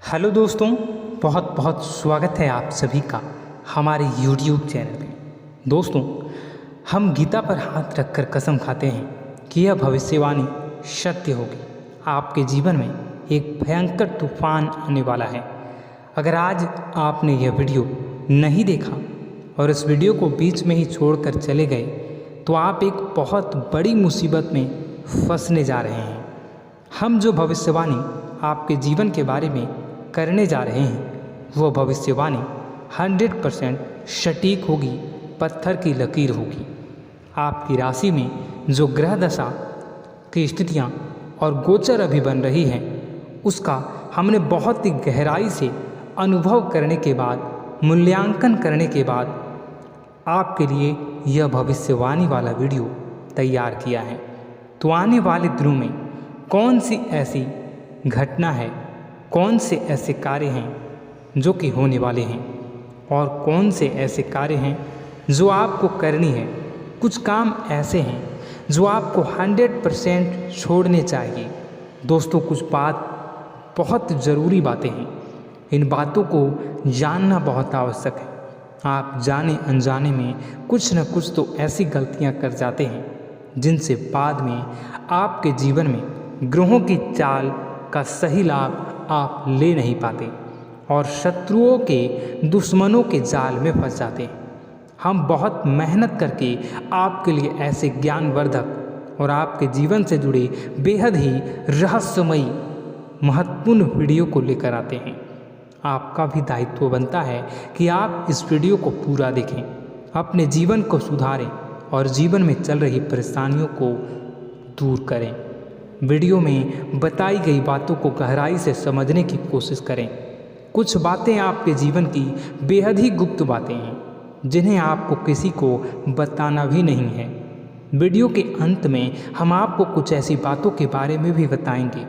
Hello दोस्तों, बहुत बहुत स्वागत है आप सभी का हमारे YouTube चैनल पे। दोस्तों, हम गीता पर हाथ रखकर कसम खाते हैं कि यह भविष्यवाणी सत्य होगी। आपके जीवन में एक भयंकर तूफान आने वाला है। अगर आज आपने यह वीडियो नहीं देखा और इस वीडियो को बीच में ही छोड़कर चले गए तो आप एक बहुत बड़ी मुसीबत में फंसने जा रहे हैं। हम जो भविष्यवाणी आपके जीवन के बारे में करने जा रहे हैं वो भविष्यवाणी 100% सटीक होगी, पत्थर की लकीर होगी। आपकी राशि में जो ग्रह दशा की स्थितियाँ और गोचर अभी बन रही हैं उसका हमने बहुत ही गहराई से अनुभव करने के बाद, मूल्यांकन करने के बाद आपके लिए यह भविष्यवाणी वाला वीडियो तैयार किया है। तो आने वाले दिनों में कौन सी ऐसी घटना है, कौन से ऐसे कार्य हैं जो कि होने वाले हैं और कौन से ऐसे कार्य हैं जो आपको करनी है। कुछ काम ऐसे हैं जो आपको 100% छोड़ने चाहिए। दोस्तों, कुछ बात बहुत ज़रूरी बातें हैं। इन बातों को जानना बहुत आवश्यक है। आप जाने अनजाने में कुछ न कुछ तो ऐसी गलतियां कर जाते हैं जिनसे बाद में आपके जीवन में ग्रहों की चाल का सही लाभ आप ले नहीं पाते और शत्रुओं के, दुश्मनों के जाल में फंस जाते हैं। हम बहुत मेहनत करके आपके लिए ऐसे ज्ञानवर्धक और आपके जीवन से जुड़े बेहद ही रहस्यमयी महत्वपूर्ण वीडियो को लेकर आते हैं। आपका भी दायित्व बनता है कि आप इस वीडियो को पूरा देखें, अपने जीवन को सुधारें और जीवन में चल रही परेशानियों को दूर करें। वीडियो में बताई गई बातों को गहराई से समझने की कोशिश करें। कुछ बातें आपके जीवन की बेहद ही गुप्त बातें हैं जिन्हें आपको किसी को बताना भी नहीं है। वीडियो के अंत में हम आपको कुछ ऐसी बातों के बारे में भी बताएंगे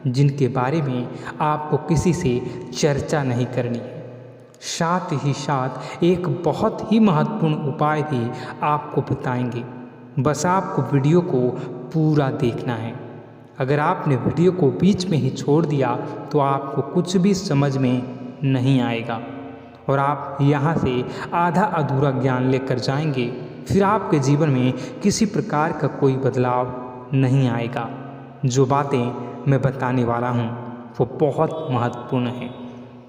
जिनके बारे में आपको किसी से चर्चा नहीं करनी है। साथ ही साथ एक बहुत ही महत्वपूर्ण उपाय भी आपको बताएंगे। बस आपको वीडियो को पूरा देखना है। अगर आपने वीडियो को बीच में ही छोड़ दिया तो आपको कुछ भी समझ में नहीं आएगा और आप यहाँ से आधा अधूरा ज्ञान लेकर जाएंगे। फिर आपके जीवन में किसी प्रकार का कोई बदलाव नहीं आएगा। जो बातें मैं बताने वाला हूँ वो बहुत महत्वपूर्ण है।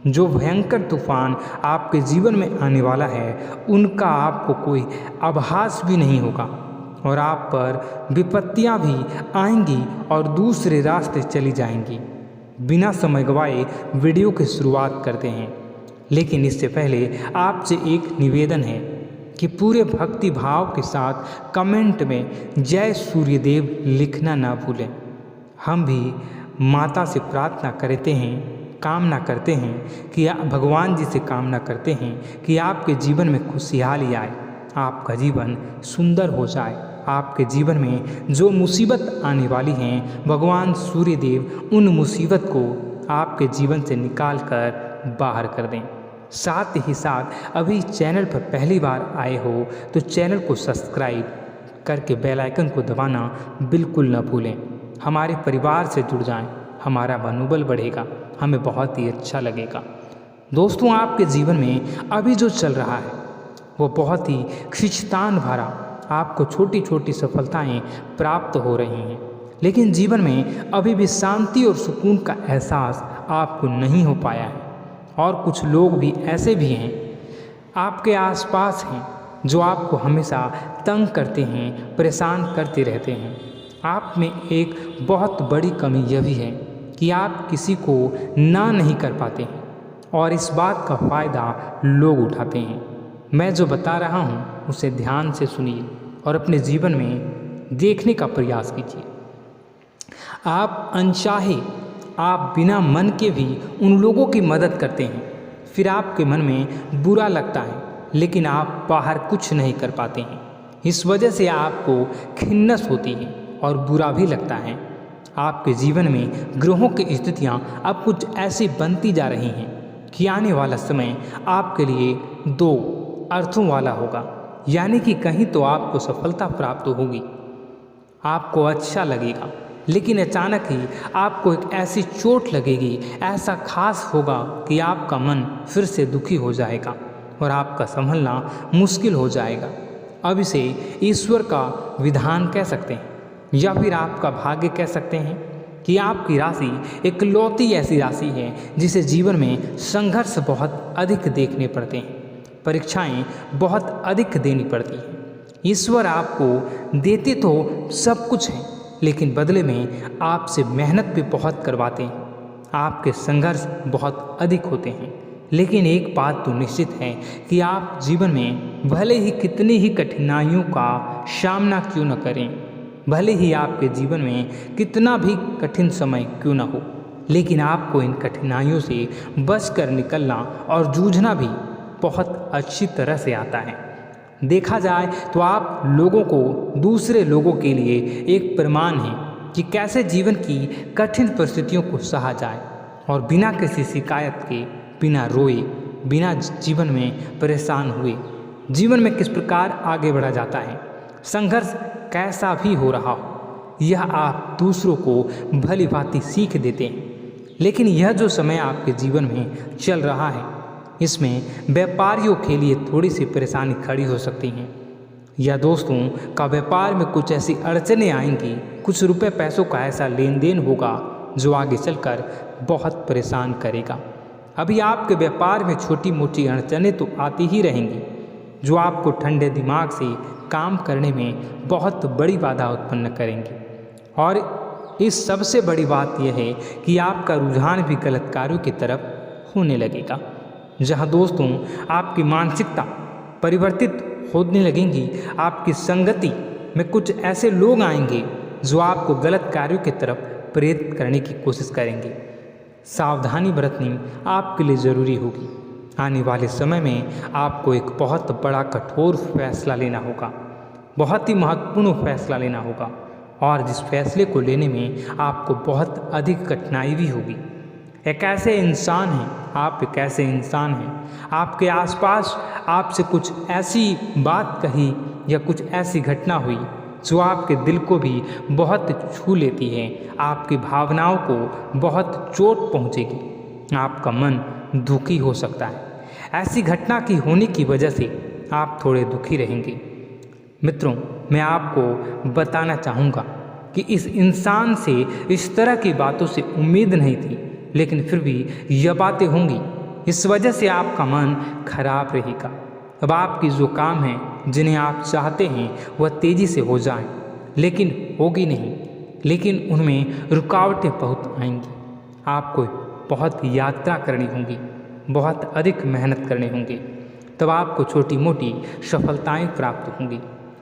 जो भयंकर तूफान आपके जीवन में आने वाला है उनका आपको कोई आभास भी नहीं होगा और आप पर विपत्तियां भी आएंगी और दूसरे रास्ते चली जाएंगी। बिना समय गवाए वीडियो की शुरुआत करते हैं, लेकिन इससे पहले आपसे एक निवेदन है कि पूरे भक्ति भाव के साथ कमेंट में जय सूर्यदेव लिखना ना भूलें। हम भी माता से प्रार्थना करते हैं, कामना करते हैं कि भगवान जी से कामना करते हैं कि आपके जीवन में खुशहाली आए, आपका जीवन सुंदर हो जाए। आपके जीवन में जो मुसीबत आने वाली हैं भगवान सूर्यदेव उन मुसीबत को आपके जीवन से निकाल कर बाहर कर दें। साथ ही साथ अभी चैनल पर पहली बार आए हो तो चैनल को सब्सक्राइब करके बेल आइकन को दबाना बिल्कुल न भूलें। हमारे परिवार से जुड़ जाएं, हमारा मनोबल बढ़ेगा, हमें बहुत ही अच्छा लगेगा। दोस्तों, आपके जीवन में अभी जो चल रहा है वो बहुत ही खींचतान भरा, आपको छोटी छोटी सफलताएं प्राप्त हो रही हैं, लेकिन जीवन में अभी भी शांति और सुकून का एहसास आपको नहीं हो पाया है। और कुछ लोग भी ऐसे भी हैं आपके आसपास हैं जो आपको हमेशा तंग करते हैं, परेशान करते रहते हैं। आप में एक बहुत बड़ी कमी यह भी है कि आप किसी को ना नहीं कर पाते हैं और इस बात का फ़ायदा लोग उठाते हैं। मैं जो बता रहा हूँ उसे ध्यान से सुनिए और अपने जीवन में देखने का प्रयास कीजिए। आप अनचाहे, आप बिना मन के भी उन लोगों की मदद करते हैं, फिर आपके मन में बुरा लगता है लेकिन आप बाहर कुछ नहीं कर पाते हैं। इस वजह से आपको खिन्नस होती है और बुरा भी लगता है। आपके जीवन में ग्रहों की स्थितियाँ अब कुछ ऐसी बनती जा रही हैं कि आने वाला समय आपके लिए दो अर्थों वाला होगा। यानी कि कहीं तो आपको सफलता प्राप्त होगी, आपको अच्छा लगेगा, लेकिन अचानक ही आपको एक ऐसी चोट लगेगी, ऐसा खास होगा कि आपका मन फिर से दुखी हो जाएगा और आपका संभलना मुश्किल हो जाएगा। अब इसे ईश्वर का विधान कह सकते हैं या फिर आपका भाग्य कह सकते हैं कि आपकी राशि इकलौती ऐसी राशि है जिसे जीवन में संघर्ष बहुत अधिक देखने पड़ते हैं, परीक्षाएं बहुत अधिक देनी पड़ती हैं। ईश्वर आपको देते तो सब कुछ है, लेकिन बदले में आपसे मेहनत भी बहुत करवाते हैं। आपके संघर्ष बहुत अधिक होते हैं, लेकिन एक बात तो निश्चित है कि आप जीवन में भले ही कितनी ही कठिनाइयों का सामना क्यों न करें, भले ही आपके जीवन में कितना भी कठिन समय क्यों न हो, लेकिन आपको इन कठिनाइयों से बच कर निकलना और जूझना भी बहुत अच्छी तरह से आता है। देखा जाए तो आप लोगों को दूसरे लोगों के लिए एक प्रमाण है कि कैसे जीवन की कठिन परिस्थितियों को सहा जाए और बिना किसी शिकायत के, बिना रोए, बिना जीवन में परेशान हुए जीवन में किस प्रकार आगे बढ़ा जाता है। संघर्ष कैसा भी हो रहा हो, यह आप दूसरों को भली भांति सीख देते हैं। लेकिन यह जो समय आपके जीवन में चल रहा है, इसमें व्यापारियों के लिए थोड़ी सी परेशानी खड़ी हो सकती हैं, या दोस्तों का व्यापार में कुछ ऐसी अड़चनें आएंगी, कुछ रुपए पैसों का ऐसा लेन देन होगा जो आगे चलकर बहुत परेशान करेगा। अभी आपके व्यापार में छोटी मोटी अड़चनें तो आती ही रहेंगी, जो आपको ठंडे दिमाग से काम करने में बहुत बड़ी बाधा उत्पन्न करेंगी। और इस सबसे बड़ी बात यह है कि आपका रुझान भी गलत कार्यों की तरफ होने लगेगा, जहाँ दोस्तों आपकी मानसिकता परिवर्तित होने लगेंगी। आपकी संगति में कुछ ऐसे लोग आएंगे जो आपको गलत कार्यों की तरफ प्रेरित करने की कोशिश करेंगे। सावधानी बरतनी आपके लिए ज़रूरी होगी। आने वाले समय में आपको एक बहुत बड़ा कठोर फैसला लेना होगा, बहुत ही महत्वपूर्ण फैसला लेना होगा, और जिस फैसले को लेने में आपको बहुत अधिक कठिनाई भी होगी। एक ऐसे इंसान हैं, आप एक ऐसे इंसान हैं, आपके आसपास आपसे कुछ ऐसी बात कही या कुछ ऐसी घटना हुई जो आपके दिल को भी बहुत छू लेती है, आपकी भावनाओं को बहुत चोट पहुंचेगी, आपका मन दुखी हो सकता है। ऐसी घटना की होने की वजह से आप थोड़े दुखी रहेंगे। मित्रों, मैं आपको बताना चाहूँगा कि इस इंसान से इस तरह की बातों से उम्मीद नहीं थी, लेकिन फिर भी यह बातें होंगी। इस वजह से आपका मन खराब रहेगा। अब आपकी जो काम है, जिन्हें आप चाहते हैं वह तेज़ी से हो जाए, लेकिन होगी नहीं, लेकिन उनमें रुकावटें बहुत आएंगी। आपको बहुत यात्रा करनी होगी, बहुत अधिक मेहनत करने होंगे, तब आपको छोटी मोटी सफलताएं प्राप्त होंगी।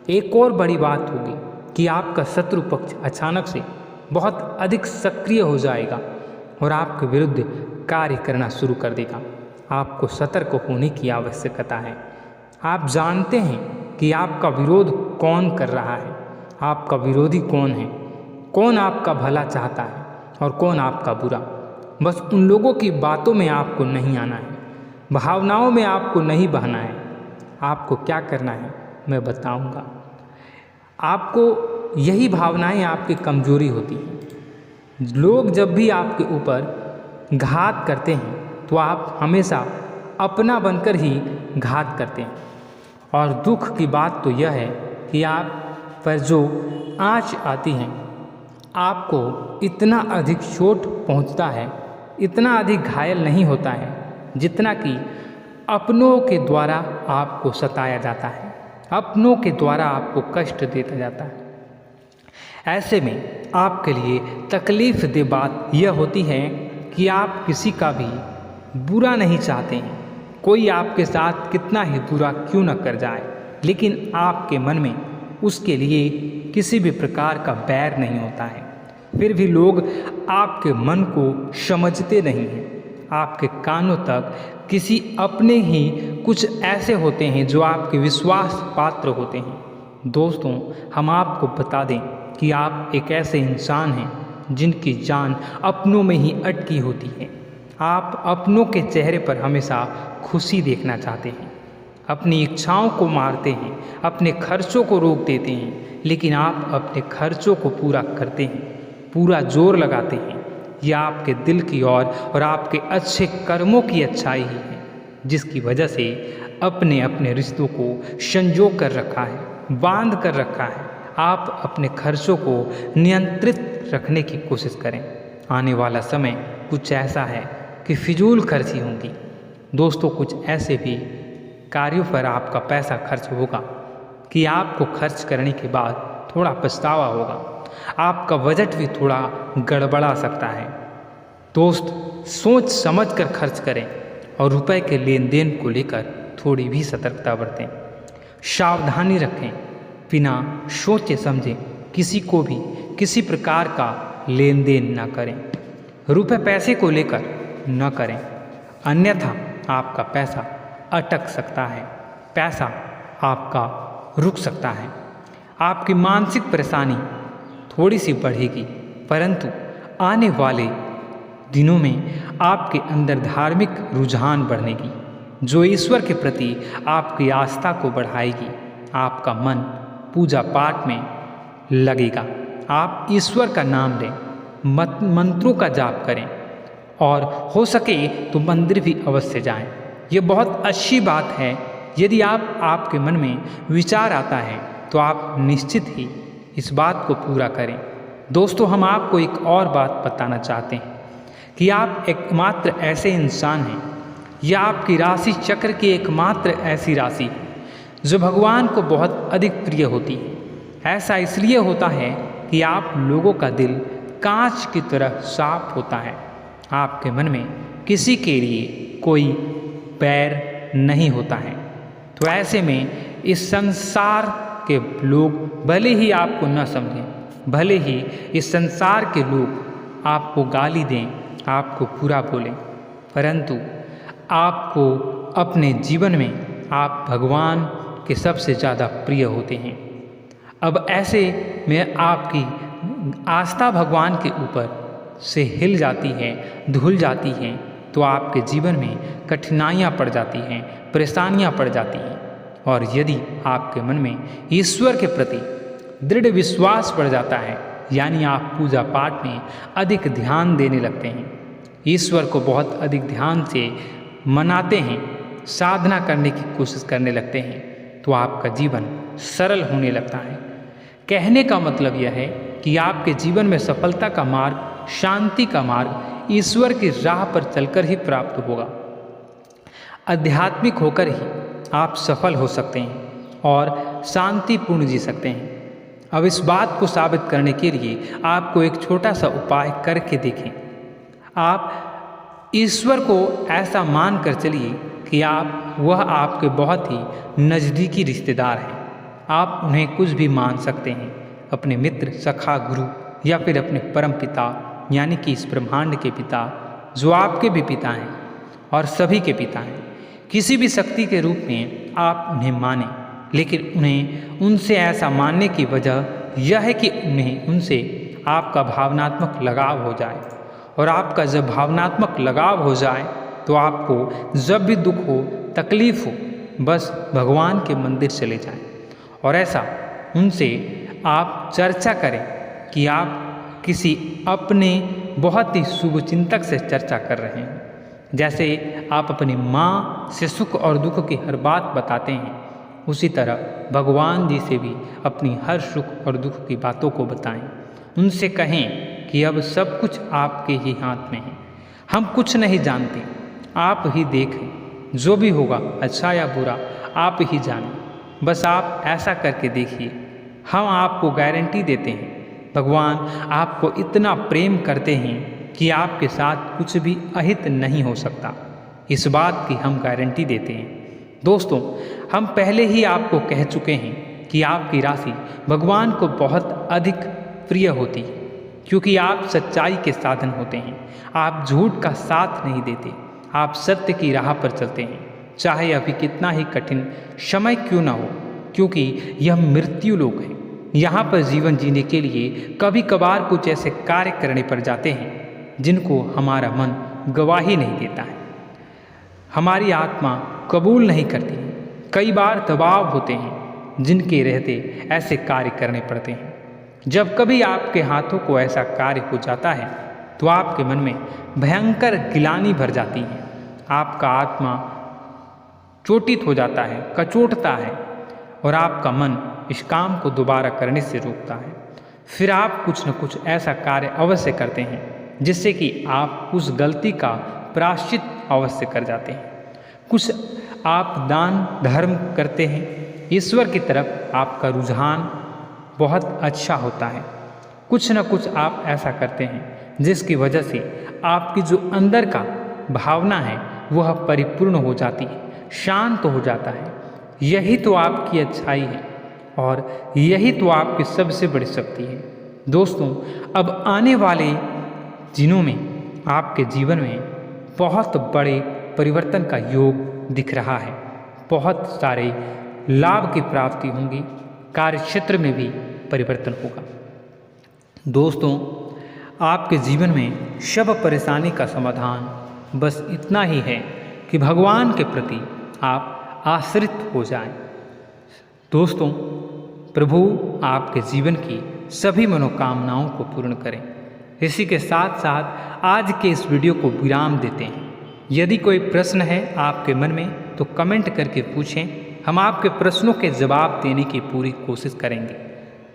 एक और बड़ी बात होगी कि आपका शत्रु पक्ष अचानक से बहुत अधिक सक्रिय हो जाएगा और आपके विरुद्ध कार्य करना शुरू कर देगा। आपको सतर्क होने की आवश्यकता है। आप जानते हैं कि आपका विरोध कौन कर रहा है, आपका विरोधी कौन है, कौन आपका भला चाहता है और कौन आपका बुरा। बस उन लोगों की बातों में आपको नहीं आना है, भावनाओं में आपको नहीं बहना है। आपको क्या करना है मैं बताऊंगा। आपको यही भावनाएं आपकी कमजोरी होती हैं। लोग जब भी आपके ऊपर घात करते हैं तो आप हमेशा अपना बनकर ही घात करते हैं। और दुख की बात तो यह है कि आप पर जो आँच आती है, आपको इतना अधिक चोट पहुंचता है, इतना अधिक घायल नहीं होता है जितना कि अपनों के द्वारा आपको सताया जाता है, अपनों के द्वारा आपको कष्ट देता जाता है। ऐसे में आपके लिए तकलीफ दे बात यह होती है कि आप किसी का भी बुरा नहीं चाहते हैं। कोई आपके साथ कितना ही बुरा क्यों न कर जाए, लेकिन आपके मन में उसके लिए किसी भी प्रकार का बैर नहीं होता है। फिर भी लोग आपके मन को समझते नहीं हैं। आपके कानों तक किसी अपने ही कुछ ऐसे होते हैं जो आपके विश्वास पात्र होते हैं। दोस्तों, हम आपको बता दें कि आप एक ऐसे इंसान हैं जिनकी जान अपनों में ही अटकी होती है। आप अपनों के चेहरे पर हमेशा खुशी देखना चाहते हैं, अपनी इच्छाओं को मारते हैं, अपने खर्चों को रोक देते हैं, लेकिन आप अपने खर्चों को पूरा करते हैं। पूरा जोर लगाते हैं। यह आपके दिल की और आपके अच्छे कर्मों की अच्छाई ही है, जिसकी वजह से अपने अपने रिश्तों को संजो कर रखा है, बांध कर रखा है। आप अपने खर्चों को नियंत्रित रखने की कोशिश करें। आने वाला समय कुछ ऐसा है कि फिजूल खर्ची होंगी। दोस्तों, कुछ ऐसे भी कार्यों पर आपका पैसा खर्च होगा कि आपको खर्च करने के बाद थोड़ा पछतावा होगा। आपका बजट भी थोड़ा गड़बड़ा सकता है। दोस्त, सोच समझ कर खर्च करें और रुपए के लेन देन को लेकर थोड़ी भी सतर्कता बरतें। सावधानी रखें, बिना सोचे समझे किसी को भी किसी प्रकार का लेन देन न करें। रुपए पैसे को लेकर न करें, अन्यथा आपका पैसा अटक सकता है, पैसा आपका रुक सकता है। आपकी मानसिक परेशानी थोड़ी सी बढ़ेगी, परंतु आने वाले दिनों में आपके अंदर धार्मिक रुझान बढ़ेगी, जो ईश्वर के प्रति आपकी आस्था को बढ़ाएगी। आपका मन पूजा पाठ में लगेगा। आप ईश्वर का नाम लें, मंत्रों का जाप करें और हो सके तो मंदिर भी अवश्य जाएं। ये बहुत अच्छी बात है। यदि आपके मन में विचार आता है तो आप निश्चित ही इस बात को पूरा करें। दोस्तों, हम आपको एक और बात बताना चाहते हैं कि आप एकमात्र ऐसे इंसान हैं, यह आपकी राशि चक्र की एकमात्र ऐसी राशि है जो भगवान को बहुत अधिक प्रिय होती है। ऐसा इसलिए होता है कि आप लोगों का दिल कांच की तरह साफ होता है। आपके मन में किसी के लिए कोई बैर नहीं होता है। तो ऐसे में इस संसार के लोग भले ही आपको न समझें, भले ही इस संसार के लोग आपको गाली दें, आपको बुरा बोलें, परंतु आपको अपने जीवन में आप भगवान के सबसे ज़्यादा प्रिय होते हैं। अब ऐसे में आपकी आस्था भगवान के ऊपर से हिल जाती है, धुल जाती है, तो आपके जीवन में कठिनाइयाँ पड़ जाती हैं, परेशानियाँ पड़ जाती हैं। और यदि आपके मन में ईश्वर के प्रति दृढ़ विश्वास बढ़ जाता है, यानी आप पूजा पाठ में अधिक ध्यान देने लगते हैं, ईश्वर को बहुत अधिक ध्यान से मनाते हैं, साधना करने की कोशिश करने लगते हैं, तो आपका जीवन सरल होने लगता है। कहने का मतलब यह है कि आपके जीवन में सफलता का मार्ग, शांति का मार्ग ईश्वर की राह पर चलकर ही प्राप्त होगा। आध्यात्मिक होकर ही आप सफल हो सकते हैं और शांतिपूर्ण जी सकते हैं। अब इस बात को साबित करने के लिए आपको एक छोटा सा उपाय करके देखें। आप ईश्वर को ऐसा मान कर चलिए कि वह आपके बहुत ही नज़दीकी रिश्तेदार हैं। आप उन्हें कुछ भी मान सकते हैं, अपने मित्र, सखा, गुरु या फिर अपने परम पिता, यानी कि इस ब्रह्मांड के पिता, जो आपके भी पिता हैं और सभी के पिता हैं। किसी भी शक्ति के रूप में आप उन्हें मानें, लेकिन उन्हें उनसे ऐसा मानने की वजह यह है कि उनसे आपका भावनात्मक लगाव हो जाए। और आपका जब भावनात्मक लगाव हो जाए तो आपको जब भी दुख हो, तकलीफ हो, बस भगवान के मंदिर चले जाएं और ऐसा उनसे आप चर्चा करें कि आप किसी अपने बहुत ही शुभचिंतक से चर्चा कर रहे हैं। जैसे आप अपनी माँ से सुख और दुख की हर बात बताते हैं, उसी तरह भगवान जी से भी अपनी हर सुख और दुख की बातों को बताएं। उनसे कहें कि अब सब कुछ आपके ही हाथ में है, हम कुछ नहीं जानते, आप ही देखें, जो भी होगा अच्छा या बुरा आप ही जानें। बस आप ऐसा करके देखिए, हम आपको गारंटी देते हैं भगवान आपको इतना प्रेम करते हैं कि आपके साथ कुछ भी अहित नहीं हो सकता। इस बात की हम गारंटी देते हैं। दोस्तों, हम पहले ही आपको कह चुके हैं कि आपकी राशि भगवान को बहुत अधिक प्रिय होती है, क्योंकि आप सच्चाई के साधन होते हैं। आप झूठ का साथ नहीं देते, आप सत्य की राह पर चलते हैं, चाहे अभी कितना ही कठिन समय क्यों ना हो, क्योंकि यह मृत्यु लोक है। यहाँ पर जीवन जीने के लिए कभी कभार कुछ ऐसे कार्य करने पड़ जाते हैं जिनको हमारा मन गवाही नहीं देता है, हमारी आत्मा कबूल नहीं करती है। कई बार दबाव होते हैं जिनके रहते ऐसे कार्य करने पड़ते हैं। जब कभी आपके हाथों को ऐसा कार्य हो जाता है तो आपके मन में भयंकर गिलानी भर जाती है। आपका आत्मा चोटित हो जाता है, कचोटता है और आपका मन इस काम को दोबारा करने से रोकता है। फिर आप कुछ न कुछ ऐसा कार्य अवश्य करते हैं जिससे कि आप उस गलती का प्रायश्चित अवश्य कर जाते हैं। कुछ आप दान धर्म करते हैं, ईश्वर की तरफ आपका रुझान बहुत अच्छा होता है। कुछ न कुछ आप ऐसा करते हैं जिसकी वजह से आपकी जो अंदर का भावना है वह परिपूर्ण हो जाती है, शांत हो जाता है। यही तो आपकी अच्छाई है और यही तो आपकी सबसे बड़ी शक्ति है। दोस्तों, अब आने वाले दिनों में आपके जीवन में बहुत बड़े परिवर्तन का योग दिख रहा है। बहुत सारे लाभ की प्राप्ति होंगी, कार्यक्षेत्र में भी परिवर्तन होगा। दोस्तों, आपके जीवन में सब परेशानी का समाधान बस इतना ही है कि भगवान के प्रति आप आश्रित हो जाएं। दोस्तों, प्रभु आपके जीवन की सभी मनोकामनाओं को पूर्ण करें। इसी के साथ साथ आज के इस वीडियो को विराम देते हैं। यदि कोई प्रश्न है आपके मन में तो कमेंट करके पूछें, हम आपके प्रश्नों के जवाब देने की पूरी कोशिश करेंगे।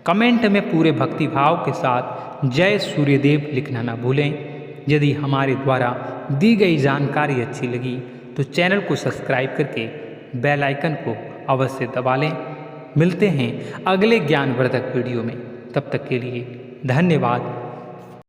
कमेंट में पूरे भक्तिभाव के साथ जय सूर्यदेव लिखना ना भूलें। यदि हमारे द्वारा दी गई जानकारी अच्छी लगी तो चैनल को सब्सक्राइब करके बेल आइकन को अवश्य दबा लें। मिलते हैं अगले ज्ञानवर्धक वीडियो में। तब तक के लिए धन्यवाद।